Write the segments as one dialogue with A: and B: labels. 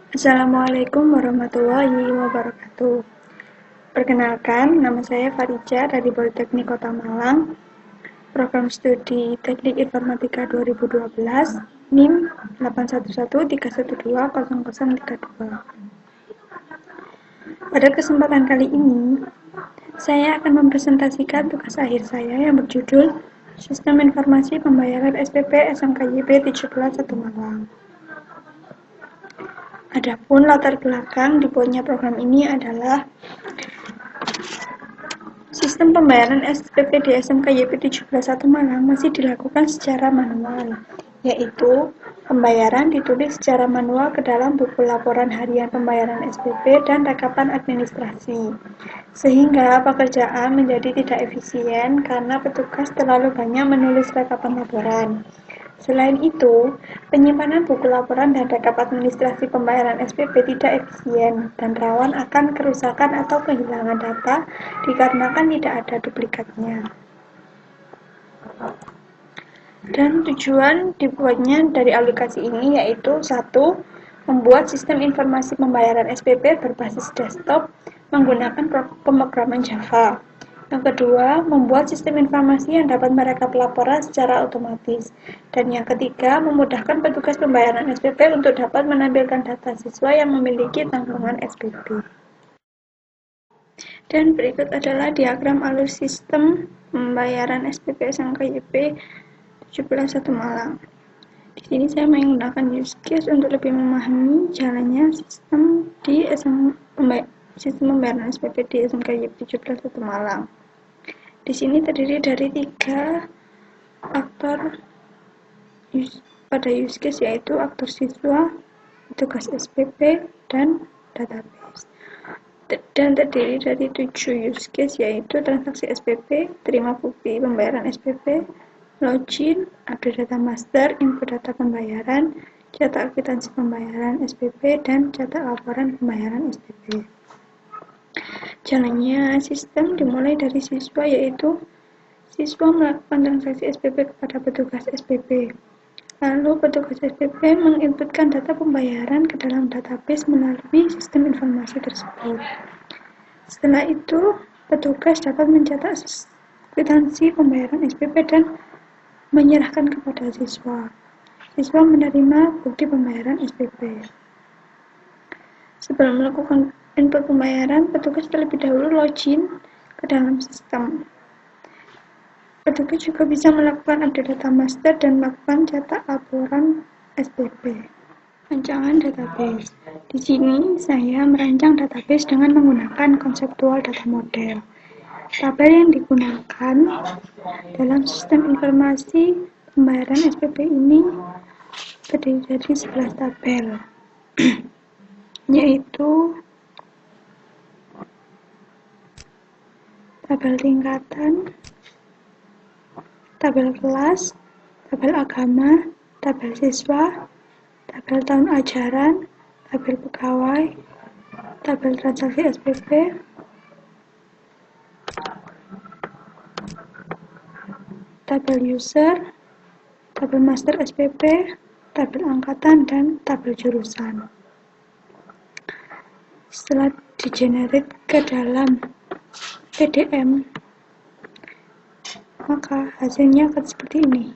A: Assalamualaikum warahmatullahi wabarakatuh. Perkenalkan, nama saya Farija dari Politeknik Kota Malang, Program Studi Teknik Informatika 2012, NIM 81131200032. Pada kesempatan kali ini, saya akan mempresentasikan tugas akhir saya yang berjudul Sistem Informasi Pembayaran SPP SMKYP 171 Malang. Adapun latar belakang dibuatnya program ini adalah sistem pembayaran SPP di SMKYP 171 Malang masih dilakukan secara manual, yaitu pembayaran ditulis secara manual ke dalam buku laporan harian pembayaran SPP dan rekapan administrasi, sehingga pekerjaan menjadi tidak efisien karena petugas terlalu banyak menulis rekapan laporan. Selain itu, penyimpanan buku laporan dan rekap administrasi pembayaran SPP tidak efisien dan rawan akan kerusakan atau kehilangan data dikarenakan tidak ada duplikatnya. Dan tujuan dibuatnya dari aplikasi ini yaitu 1. Membuat sistem informasi pembayaran SPP berbasis desktop menggunakan pemrograman Java. Yang kedua, membuat sistem informasi yang dapat merekap laporan secara otomatis. Dan yang ketiga, memudahkan petugas pembayaran SPP untuk dapat menampilkan data siswa yang memiliki tanggungan SPP. Dan berikut adalah diagram alur sistem pembayaran SPP SMKYP 171 Malang. Di sini saya menggunakan use case untuk lebih memahami jalannya sistem pembayaran SPP di SMKYP 171 Malang. Di sini terdiri dari 3 aktor pada use case, yaitu aktor siswa, tugas SPP, dan database. Dan terdiri dari 7 use case, yaitu transaksi SPP, terima bukti pembayaran SPP, login, update data master, input data pembayaran, cetak kwitansi pembayaran SPP, dan cetak laporan pembayaran SPP. Jalannya sistem dimulai dari siswa, yaitu siswa melakukan transaksi SPP kepada petugas SPP. Lalu petugas SPP menginputkan data pembayaran ke dalam database melalui sistem informasi tersebut. Setelah itu, petugas dapat mencetak kwitansi pembayaran SPP dan menyerahkan kepada siswa. Siswa menerima bukti pembayaran SPP. Sebelum melakukan input pembayaran, petugas terlebih dahulu login ke dalam sistem. Petugas juga bisa melakukan update data master dan melakukan cetak laporan SPP. Rancangan database. Di sini saya merancang database dengan menggunakan konseptual data model. Tabel yang digunakan dalam sistem informasi pembayaran SPP ini terdiri dari 11 tabel, yaitu tabel tingkatan, tabel kelas, tabel agama, tabel siswa, tabel tahun ajaran, tabel pegawai, tabel transaksi SPP, tabel user, tabel master SPP, tabel angkatan, dan tabel jurusan. Setelah digenerate ke dalam PDM, maka hasilnya akan seperti ini.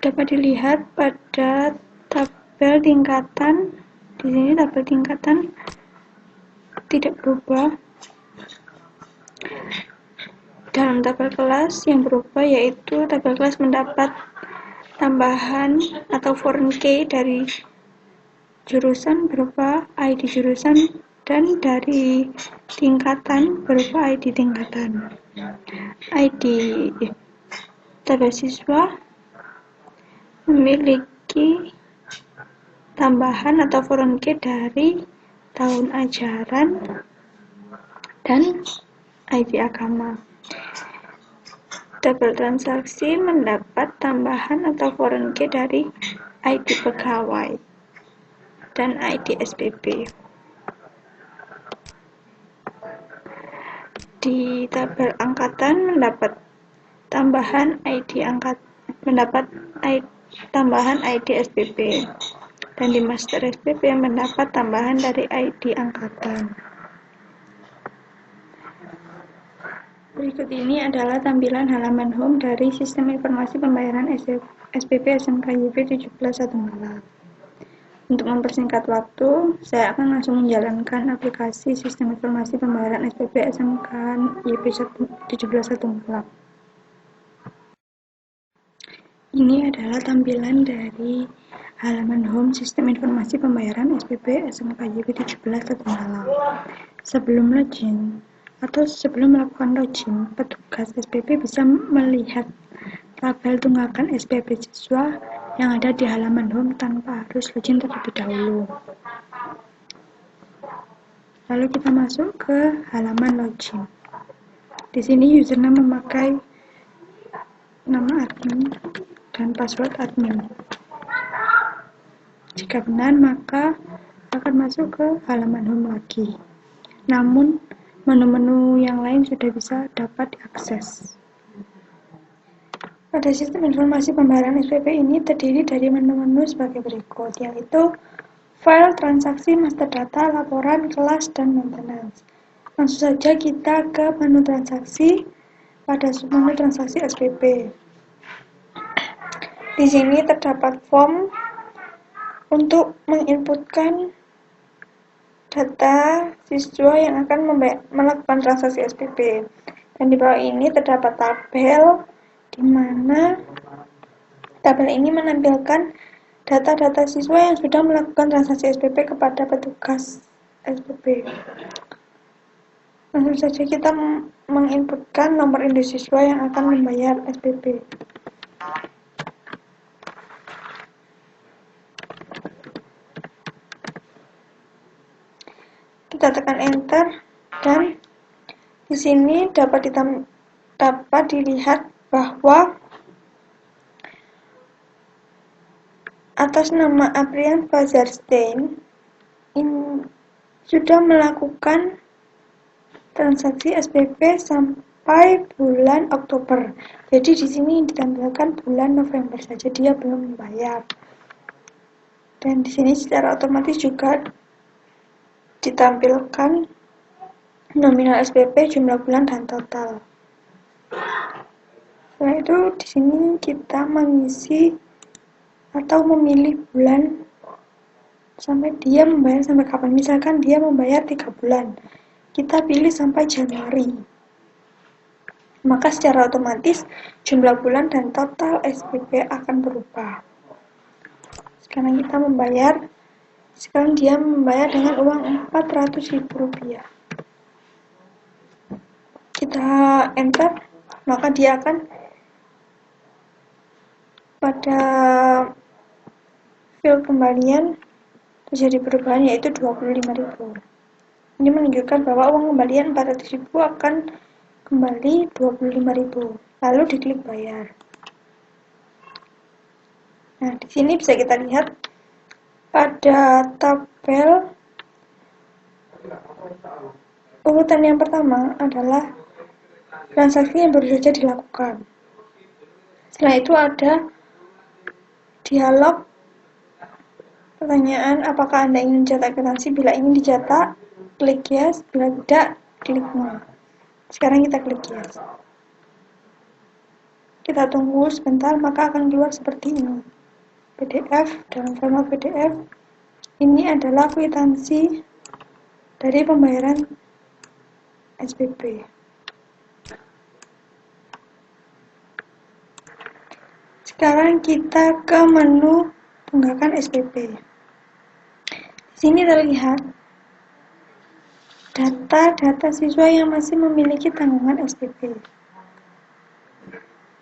A: Dapat dilihat pada tabel tingkatan. Di sini tabel tingkatan tidak berubah. Dalam tabel kelas yang berubah yaitu tabel kelas mendapat tambahan atau foreign key dari jurusan berupa ID jurusan, dan dari tingkatan berupa ID tingkatan. ID tabel siswa memiliki tambahan atau foreign key dari tahun ajaran dan ID agama. Tabel transaksi mendapat tambahan atau foreign key dari ID pegawai dan ID SPP. Di tabel angkatan mendapat tambahan ID mendapat tambahan ID SPP, dan di Master SPP mendapat tambahan dari ID angkatan. Berikut ini adalah tampilan halaman home dari Sistem Informasi Pembayaran SPP SMK YP 17 Malang. Untuk mempersingkat waktu, saya akan langsung menjalankan aplikasi Sistem Informasi Pembayaran SPP SMK YP 17 Malang. Ini adalah tampilan dari halaman home Sistem Informasi Pembayaran SPP SMK YP 17 Malang. Sebelum login atau sebelum melakukan login, petugas SPP bisa melihat tabel tunggakan SPP siswa yang ada di halaman home tanpa harus login terlebih dahulu. Lalu kita masuk ke halaman login. Di sini username memakai nama admin dan password admin. Jika benar, maka akan masuk ke halaman home lagi. Namun, menu-menu yang lain sudah bisa dapat diakses. Pada sistem informasi pembayaran SPP ini terdiri dari menu-menu sebagai berikut, yaitu file, transaksi, master data, laporan, kelas, dan maintenance. Langsung saja kita ke menu transaksi pada submenu transaksi SPP. Di sini terdapat form untuk menginputkan data siswa yang akan melakukan transaksi SPP. Dan di bawah ini terdapat tabel di mana tabel ini menampilkan data-data siswa yang sudah melakukan transaksi SPP kepada petugas SPP. Langsung saja kita menginputkan nomor induk siswa yang akan membayar SPP. Kita tekan enter dan di sini dapat dilihat bahwa atas nama Aprian Fazarstein sudah melakukan transaksi SPP sampai bulan Oktober. Jadi di sini ditampilkan bulan November saja dia belum membayar. Dan di sini secara otomatis juga ditampilkan nominal SPP, jumlah bulan, dan total. Setelah itu di sini kita mengisi atau memilih bulan sampai dia membayar sampai kapan. Misalkan dia membayar 3 bulan, kita pilih sampai Januari. Maka secara otomatis jumlah bulan dan total SPP akan berubah. Sekarang dia membayar dengan uang Rp400.000. Kita enter, maka dia akan pada file kembalian terjadi perubahan yaitu Rp25.000. Ini menunjukkan bahwa uang kembalian Rp400.000 akan kembali Rp25.000. Lalu diklik bayar. Nah, di sini bisa kita lihat pada tabel urutan yang pertama adalah transaksi yang baru saja dilakukan. Setelah itu ada dialog pertanyaan, apakah Anda ingin mencetak kwitansi? Bila ingin dicetak, klik yes. Bila tidak, klik no. Sekarang kita klik yes. Kita tunggu sebentar, maka akan keluar seperti ini. PDF, dalam format PDF. Ini adalah kwitansi dari pembayaran SPP. Sekarang kita ke menu tunggakan SPP. Di sini terlihat data-data siswa yang masih memiliki tanggungan SPP.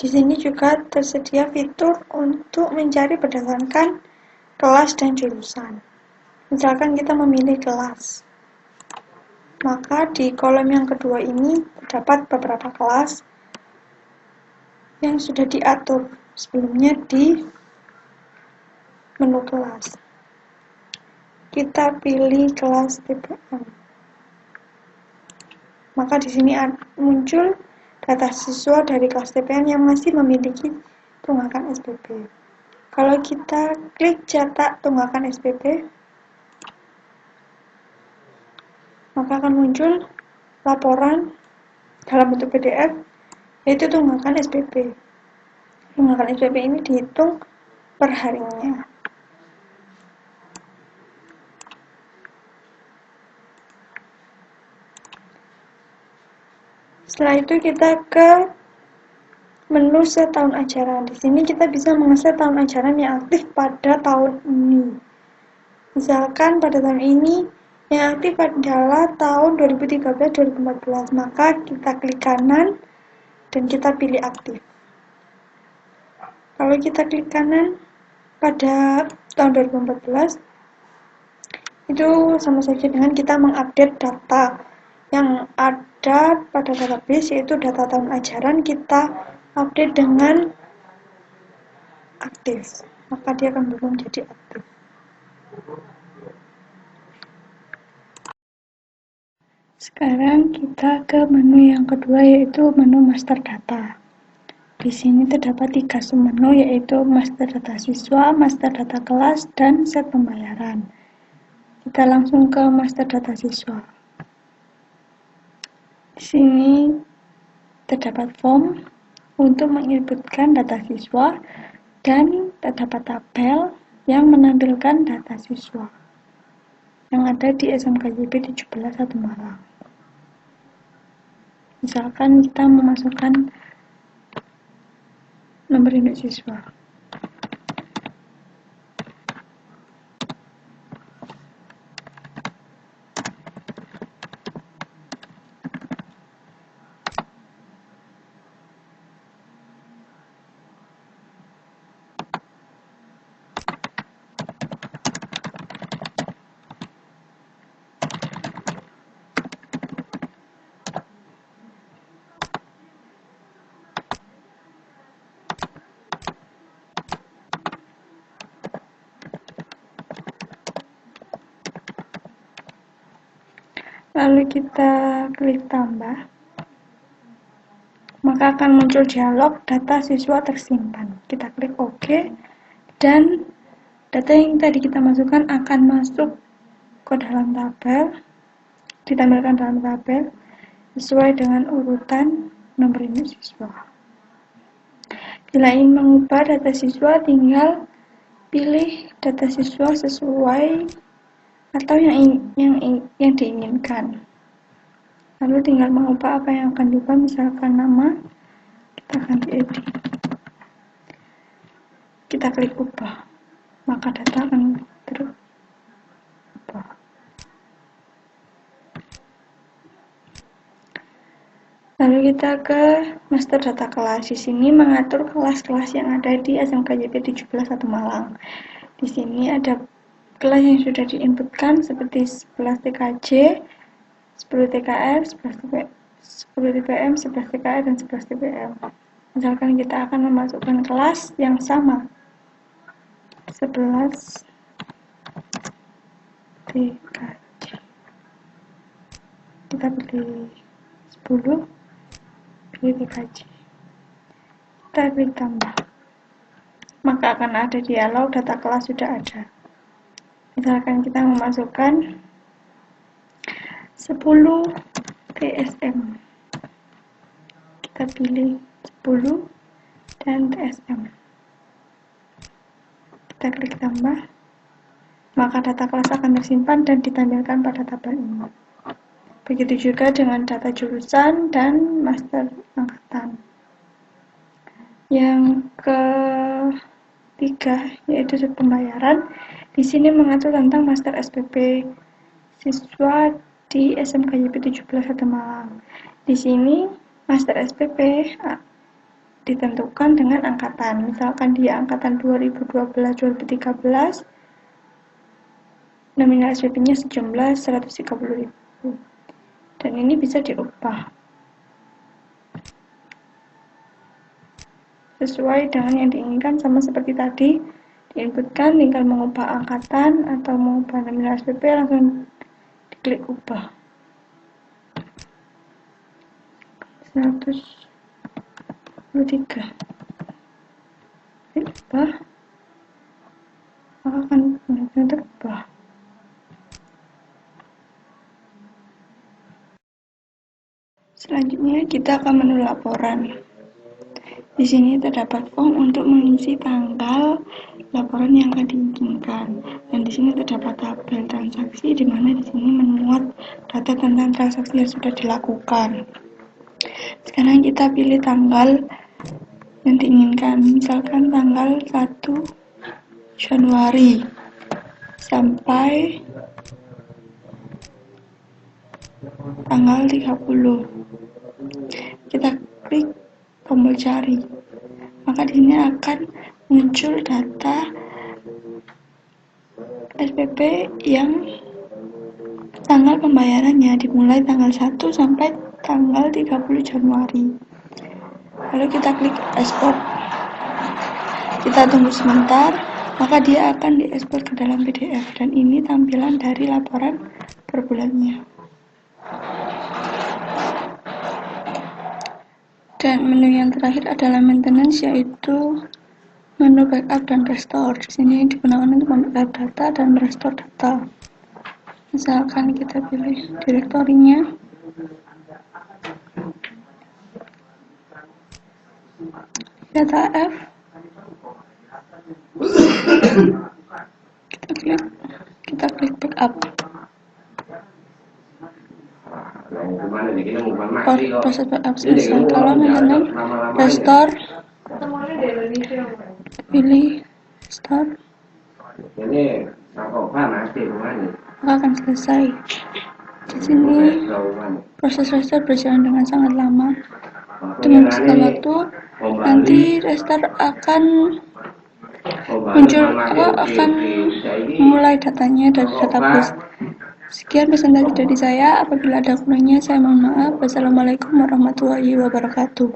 A: Di sini juga tersedia fitur untuk mencari berdasarkan kelas dan jurusan. Misalkan kita memilih kelas, maka di kolom yang kedua ini terdapat beberapa kelas yang sudah diatur sebelumnya di menu kelas. Kita pilih kelas TPM. Maka di sini muncul data siswa dari kelas TPM yang masih memiliki tunggakan SPP. Kalau kita klik cetak tunggakan SPP, maka akan muncul laporan dalam bentuk PDF, yaitu tunggakan SPP. Tunggakan SPP ini dihitung per harinya. Setelah itu kita ke menu setahun ajaran. Di sini kita bisa mengakses tahun ajaran yang aktif pada tahun ini. Misalkan pada tahun ini yang aktif adalah tahun 2013-2014, maka kita klik kanan dan kita pilih aktif. Kalau kita klik kanan pada tahun 2014, itu sama saja dengan kita mengupdate data yang ada pada database, yaitu data tahun ajaran kita update dengan aktif, maka dia akan berubah menjadi aktif. Sekarang kita ke menu yang kedua, yaitu menu master data. Di sini terdapat 3 submenu, yaitu master data siswa, master data kelas, dan set pembayaran. Kita langsung ke master data siswa. Di sini terdapat form untuk menginputkan data siswa dan terdapat tabel yang menampilkan data siswa yang ada di SMKYP 17 1 Malang. Misalkan kita memasukkan nomor induk siswa. Lalu kita klik tambah, maka akan muncul dialog data siswa tersimpan. Kita klik OK, dan data yang tadi kita masukkan akan masuk ke dalam tabel, ditampilkan dalam tabel sesuai dengan urutan nomor induk siswa. Bila ingin mengubah data siswa, tinggal pilih data siswa sesuai atau yang diinginkan. Lalu tinggal mengubah apa yang akan diubah, misalkan nama, kita ganti edit. Kita klik ubah, maka data akan berubah. Lalu kita ke master data kelas. Di sini mengatur kelas-kelas yang ada di SMKYP 17 1 Malang. Di sini ada kelas yang sudah diinputkan seperti 11 TKJ, 10 TKR, 10 TPM, 11 TKR, dan 11 TPM. Misalkan kita akan memasukkan kelas yang sama, 11 TKJ. Kita pilih 10, pilih TKJ. Kita klik tambah, maka akan ada dialog data kelas sudah ada. Misalkan kita memasukkan 10 TSM, kita pilih 10 dan TSM, kita klik tambah, maka data kelas akan tersimpan dan ditampilkan pada tabel ini. Begitu juga dengan data jurusan dan master angkatan. Yang ketiga, yaitu set pembayaran. Di sini mengatur tentang master SPP siswa di SMKYP 17 1 Malang. Di sini master SPP ditentukan dengan angkatan. Misalkan dia angkatan 2012-2013, nominal SPP-nya sejumlah 130.000. Dan ini bisa diubah sesuai dengan yang diinginkan, sama seperti tadi diinputkan, tinggal mengubah angkatan atau mengubah nominal SPP, langsung diklik ubah 123. berubah, maka akan benar-benar terubah. Selanjutnya kita akan menu laporan. Di sini terdapat form untuk mengisi tanggal laporan yang akan diinginkan, dan di sini terdapat tabel transaksi di mana di sini memuat data tentang transaksi yang sudah dilakukan. Sekarang kita pilih tanggal yang diinginkan, misalkan tanggal 1 Januari sampai tanggal 30. Kita klik tombol cari, maka di sini akan muncul data SPP yang tanggal pembayarannya dimulai tanggal 1 sampai tanggal 30 Januari. Lalu kita klik ekspor. Kita tunggu sebentar, maka dia akan diekspor ke dalam PDF, dan ini tampilan dari laporan per bulannya. Dan menu yang terakhir adalah maintenance, yaitu menu backup dan restore. Di sini digunakan untuk membackup data dan merestore data. Misalkan kita pilih direktorinya, data F, kita klik backup. Proses backup selesai. Kalau maintenance restore, pilih restore, maka akan selesai. Di sini proses restore berjalan dengan sangat lama. Dengan setelah waktu, nanti restore akan muncul akan mulai datanya dari database. Sekian presentasi dari saya. Apabila ada kurangnya, saya mohon maaf. Wassalamualaikum warahmatullahi wabarakatuh.